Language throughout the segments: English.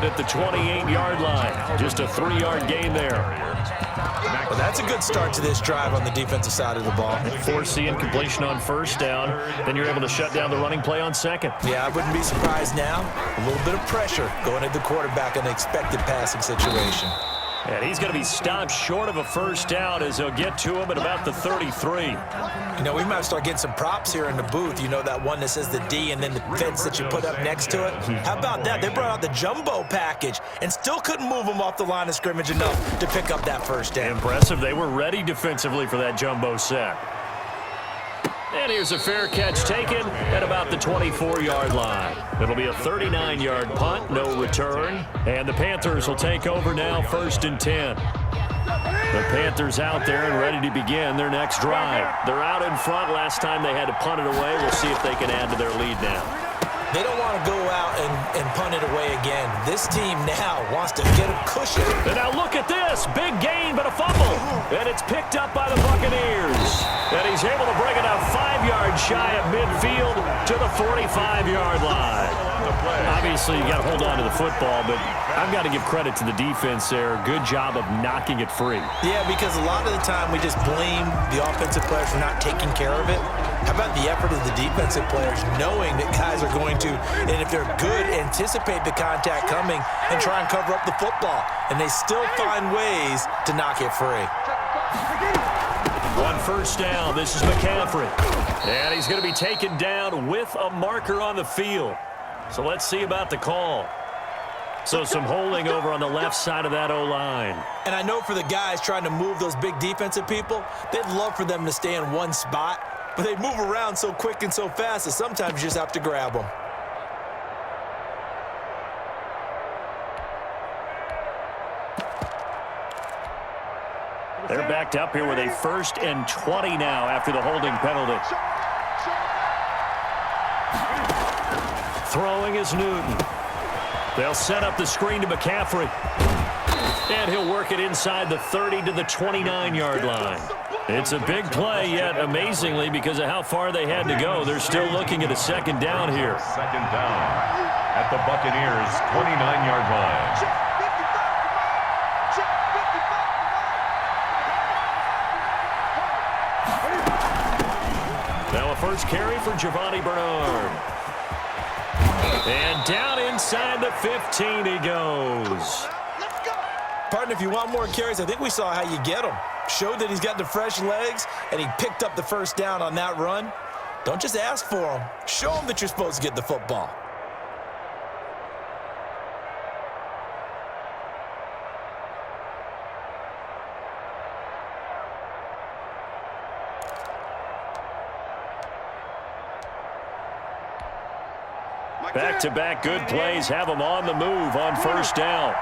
it at the 28-yard line. Just a 3-yard gain there. Well, that's a good start to this drive on the defensive side of the ball. Force the incompletion on first down. Then you're able to shut down the running play on second. Yeah, I wouldn't be surprised now. A little bit of pressure going at the quarterback in an expected passing situation. And he's going to be stopped short of a first down as he'll get to him at about the 33. You know, we might start getting some props here in the booth. You know, that one that says the D and then the fence that you put up next to it? How about that? They brought out the jumbo package and still couldn't move them off the line of scrimmage enough to pick up that first down. Impressive. They were ready defensively for that jumbo set. And here's a fair catch taken at about the 24-yard line. It'll be a 39-yard punt, no return. And the Panthers will take over now, 1st and 10. The Panthers out there and ready to begin their next drive. They're out in front. Last time they had to punt it away. We'll see if they can add to their lead now. They don't want to go out and punt it away again. This team now wants to get a cushion. And now look at this. Big gain, but a fumble. And it's picked up by the Buccaneers. And he's able to bring it out 5 yards shy of midfield to the 45-yard line. Obviously, you got to hold on to the football, but I've got to give credit to the defense there. Good job of knocking it free. Yeah, because a lot of the time we just blame the offensive players for not taking care of it. How about the effort of the defensive players knowing that guys are going to, and if they're good, anticipate the contact coming and try and cover up the football. And they still find ways to knock it free. 1 first down. This is McCaffrey. And he's going to be taken down with a marker on the field. So let's see about the call. So some holding over on the left side of that O-line. And I know for the guys trying to move those big defensive people, they'd love for them to stay in one spot. But they move around so quick and so fast that sometimes you just have to grab them. They're backed up here with a 1st and 20 now after the holding penalty. Throwing is Newton. They'll set up the screen to McCaffrey. And he'll work it inside the 30 to the 29-yard line. It's a big play, yet amazingly, because of how far they had to go, they're still looking at a 2nd down here. 2nd down at the Buccaneers' 29-yard line. Now a first carry for Giovanni Bernard. And down inside the 15 he goes. Partner, if you want more carries, I think we saw how you get them. Showed that he's got the fresh legs, and he picked up the first down on that run. Don't just ask for them. Show them that you're supposed to get the football. Back-to-back good plays have them on the move on first down.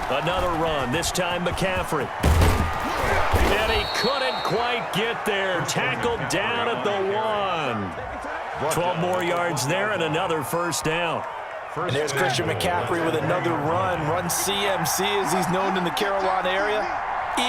Another run, this time McCaffrey. And he couldn't quite get there. Tackled down at the 1. 12 more yards there and another first down. And there's Christian McCaffrey with another run CMC as he's known in the Carolina area.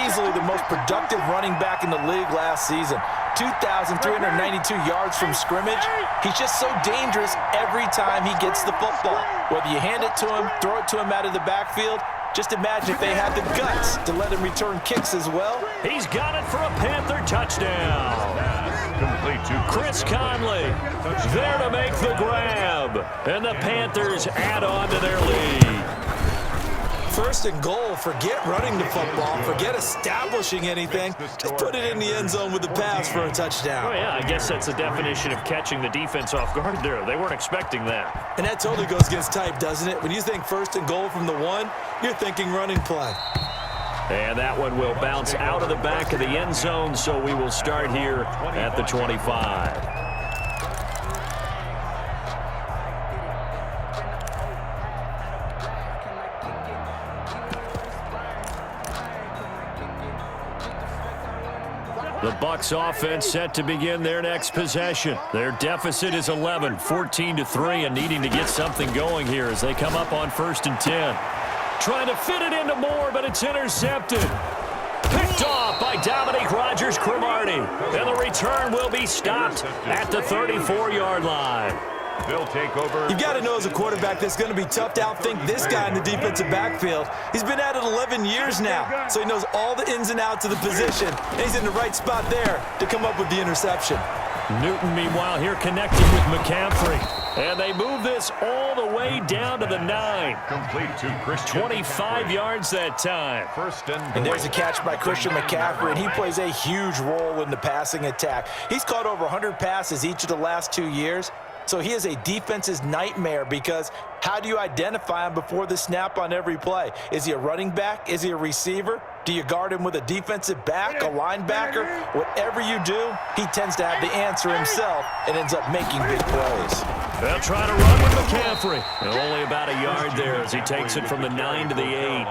Easily the most productive running back in the league last season. 2,392 yards from scrimmage. He's just so dangerous every time he gets the football. Whether you hand it to him, throw it to him out of the backfield, just imagine if they had the guts to let him return kicks as well. He's got it for a Panther touchdown. Complete to Chris Conley there to make the grab. And the Panthers add on to their lead. 1st and goal, forget running the football, forget establishing anything. Just put it in the end zone with the pass for a touchdown. Oh, yeah, I guess that's the definition of catching the defense off guard there. They weren't expecting that. And that totally goes against type, doesn't it? When you think 1st and goal from the 1, you're thinking running play. And that one will bounce out of the back of the end zone, so we will start here at the 25. The Bucs offense set to begin their next possession. Their deficit is 11, 14-3, and needing to get something going here as they come up on 1st and 10. Trying to fit it into Moore, but it's intercepted. Picked off by Dominique Rodgers-Cromartie. And the return will be stopped at the 34-yard line. They'll take over. You've got to know as a quarterback that's going to be tough to outthink this guy in the defensive backfield. He's been at it 11 years now, so he knows all the ins and outs of the position, and he's in the right spot there to come up with the interception. Newton, meanwhile, here connecting with McCaffrey. And they move this all the way down to the 9. Complete to Christian 25 McCaffrey. yards that time. And there's a catch by Christian McCaffrey, and he plays a huge role in the passing attack. He's caught over 100 passes each of the last 2 years. So he is a defense's nightmare because how do you identify him before the snap on every play? Is he a running back? Is he a receiver? Do you guard him with a defensive back, a linebacker? Whatever you do, he tends to have the answer himself and ends up making big plays. They'll try to run with McCaffrey. Only about a yard there as he takes it from the 9 to the 8.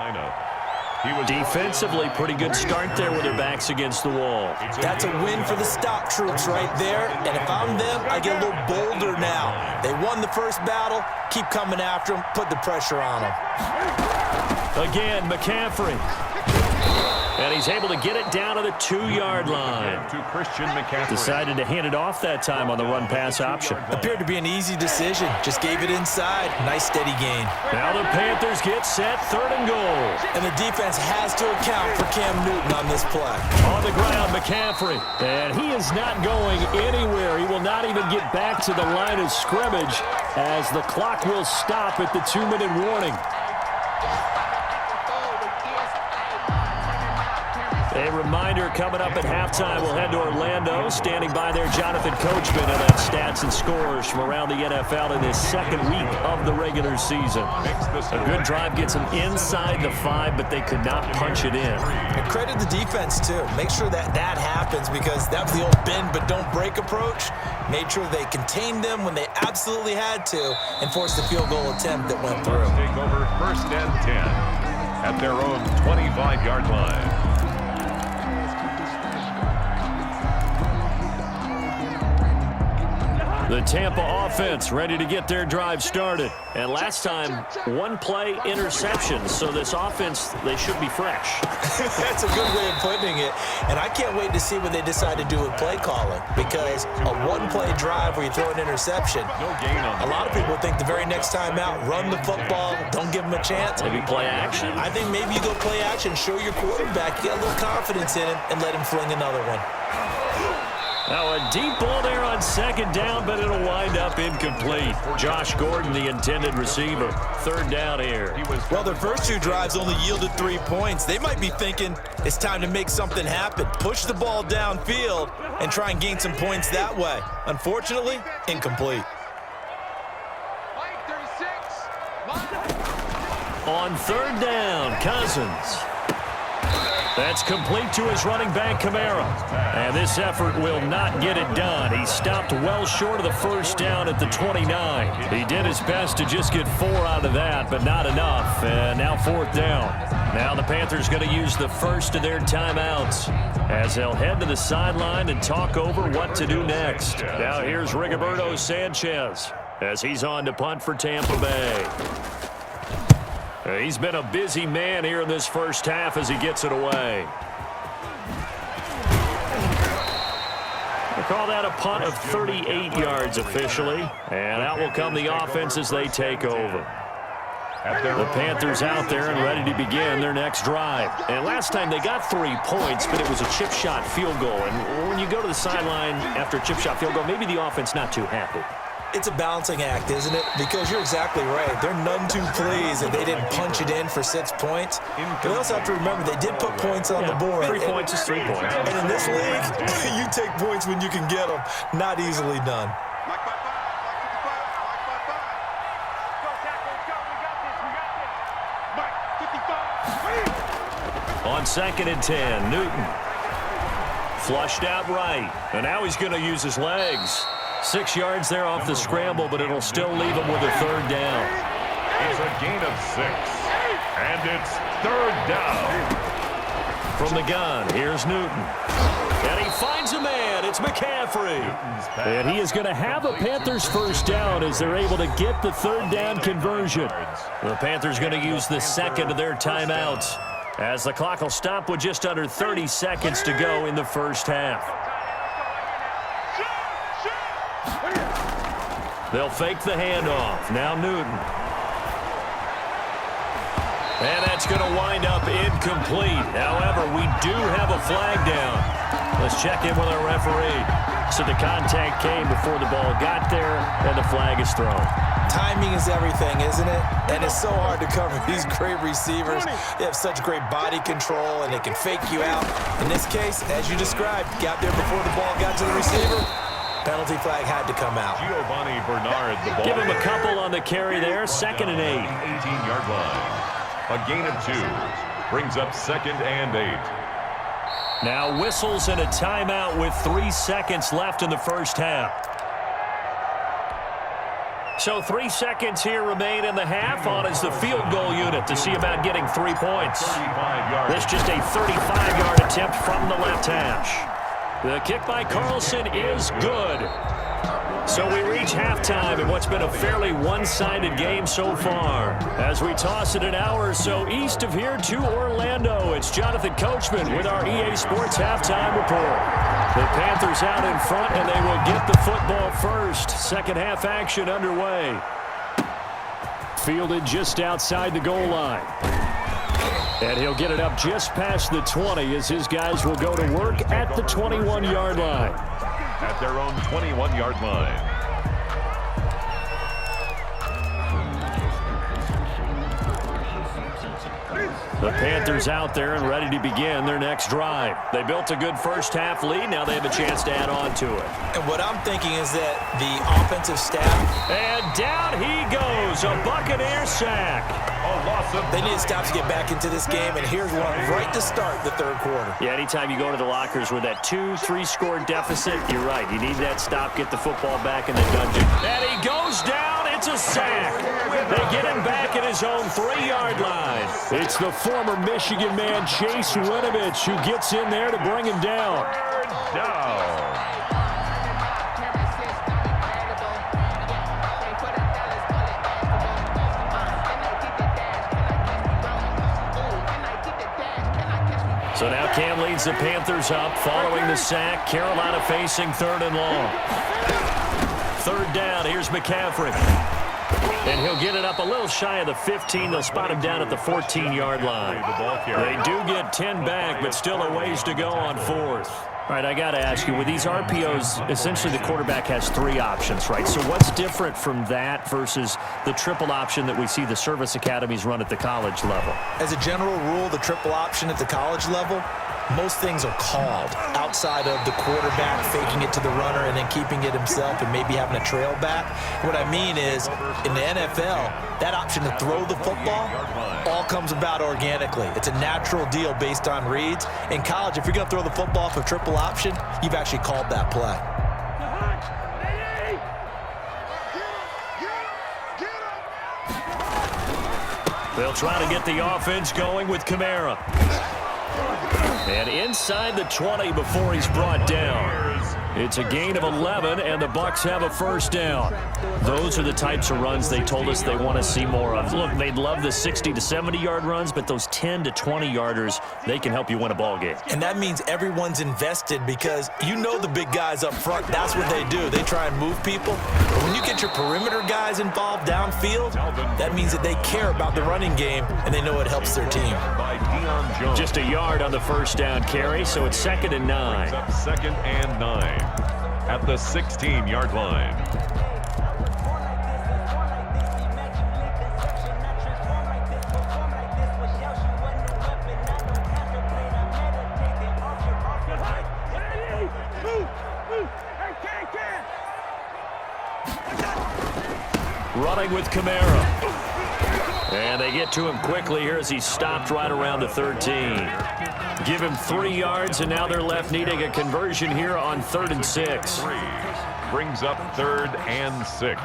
Defensively, pretty good start there with their backs against the wall. That's a win for the stop troops right there. And if I'm them, I get a little bolder now. They won the first battle. Keep coming after them. Put the pressure on them. Again, McCaffrey. And he's able to get it down to the 2-yard line. To Christian McCaffrey. Decided to hand it off that time on the run-pass option. Appeared to be an easy decision. Just gave it inside. Nice steady gain. Now the Panthers get set, 3rd and goal. And the defense has to account for Cam Newton on this play. On the ground, McCaffrey. And he is not going anywhere. He will not even get back to the line of scrimmage as the clock will stop at the 2-minute warning. A reminder coming up at halftime, we'll head to Orlando. Standing by there, Jonathan Coachman, and that's stats and scores from around the NFL in this second week of the regular season. A good drive gets them inside the 5, but they could not punch it in. And credit the defense, too. Make sure that happens because that was the old bend but don't break approach. Made sure they contained them when they absolutely had to and forced the field goal attempt that went through. Take over 1st and 10 at their own 25-yard line. The Tampa offense ready to get their drive started. And last time, 1-play interception. So this offense, they should be fresh. That's a good way of putting it. And I can't wait to see what they decide to do with play calling. Because a 1-play drive where you throw an interception, a lot of people think the very next time out, run the football, don't give them a chance. Maybe play action. I think maybe you go play action, show your quarterback, you got a little confidence in him, and let him fling another one. Now a deep ball there on 2nd down, but it'll wind up incomplete. Josh Gordon, the intended receiver. 3rd down here. Well, their first 2 drives only yielded 3 points. They might be thinking it's time to make something happen. Push the ball downfield and try and gain some points that way. Unfortunately, incomplete. On 3rd down, Cousins. That's complete to his running back, Kamara. And this effort will not get it done. He stopped well short of the 1st down at the 29. He did his best to just get 4 out of that, but not enough. And now 4th down. Now the Panthers going to use the first of their timeouts as they'll head to the sideline and talk over what to do next. Now here's Rigoberto Sanchez as he's on to punt for Tampa Bay. He's been a busy man here in this first half as he gets it away. We'll call that a punt of 38 yards officially. And out will come the offense as they take over. The Panthers out there and ready to begin their next drive. And last time they got 3 points, but it was a chip shot field goal. And when you go to the sideline after a chip shot field goal, maybe the offense not too happy. It's a balancing act, isn't it? Because you're exactly right. They're none too pleased that they didn't punch it in for 6 points. But you also have to remember they did put points on the board. 3 points is 3 points. And in this league, you take points when you can get them. Not easily done. On 2nd and 10, Newton. Flushed out right. And now he's going to use his legs. 6 yards there off the scramble, but it'll still leave him with a 3rd down. It's a gain of 6. And it's 3rd down. From the gun, here's Newton. And he finds a man. It's McCaffrey. And he is going to have a Panthers 1st down as they're able to get the 3rd down conversion. The Panthers going to use the 2nd of their timeouts as the clock will stop with just under 30 seconds to go in the first half. They'll fake the handoff. Now Newton. And that's going to wind up incomplete. However, we do have a flag down. Let's check in with our referee. So the contact came before the ball got there, and the flag is thrown. Timing is everything, isn't it? And it's so hard to cover these great receivers. They have such great body control, and they can fake you out. In this case, as you described, got there before the ball got to the receiver. Penalty flag had to come out. Giovanni Bernard, the ball. Give him a couple on the carry there. 2nd and 8. 18-yard line. A gain of 2. Brings up 2nd and 8. Now whistles and a timeout with 3 seconds left in the first half. So 3 seconds here remain in the half. On is the field goal unit to see about getting 3 points. This just a 35-yard attempt from the left hash. The kick by Carlson is good. So we reach halftime in what's been a fairly one-sided game so far. As we toss it an hour or so east of here to Orlando, it's Jonathan Coachman with our EA Sports Halftime Report. The Panthers out in front, and they will get the football first. Second half action underway. Fielded just outside the goal line. And he'll get it up just past the 20 as his guys will go to work at the 21-yard line. At their own 21-yard line. The Panthers out there and ready to begin their next drive. They built a good first half lead. Now they have a chance to add on to it. And what I'm thinking is that the offensive staff. And down he goes. A Buccaneer sack. They need to stop to get back into this game, and here's one right to start the third quarter. Yeah, anytime you go to the lockers with that 2-3 score deficit, you're right. You need that stop, get the football back in the dungeon. And he goes down. It's a sack. They get him back at his own 3-yard line. It's the former Michigan man, Chase Winovich, who gets in there to bring him down. So now Cam leads the Panthers up following the sack. Carolina facing 3rd and long. 3rd down. Here's McCaffrey. And he'll get it up a little shy of the 15. They'll spot him down at the 14-yard line. They do get 10 back, but still a ways to go on 4th. All right, I got to ask you, with these RPOs, essentially the quarterback has 3 options, right? So what's different from that versus the triple option that we see the service academies run at the college level? As a general rule, the triple option at the college level, most things are called outside of the quarterback faking it to the runner and then keeping it himself and maybe having a trail back. What I mean is, in the NFL, that option to throw the football all comes about organically. It's a natural deal based on reads. In college, if you're going to throw the football for triple option, you've actually called that play. They'll try to get the offense going with Kamara. And inside the 20 before he's brought down. It's a gain of 11, and the Bucs have a first down. Those are the types of runs they told us they want to see more of. Look, they'd love the 60 to 70-yard runs, but those 10 to 20-yarders, they can help you win a ball game. And that means everyone's invested because you know the big guys up front, that's what they do. They try and move people. But when you get your perimeter guys involved downfield, that means that they care about the running game, and they know it helps their team. Just a yard on the first down carry, so it's 2nd and 9. 2nd and 9 at the 16-yard line. Running with Kamara. And they get to him quickly here as he stopped right around the 13. Give him 3 yards, and now they're left needing a conversion here on 3rd and 6. Brings up 3rd and 6.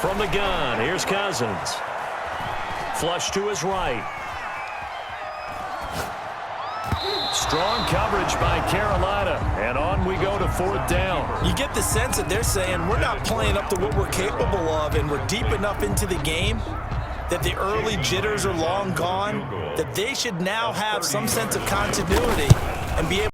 From the gun, here's Cousins. Flush to his right. Strong coverage by Carolina, and on we go to 4th down. You get the sense that they're saying we're not playing up to what we're capable of, and we're deep enough into the game that the early jitters are long gone, that they should now have some sense of continuity and be able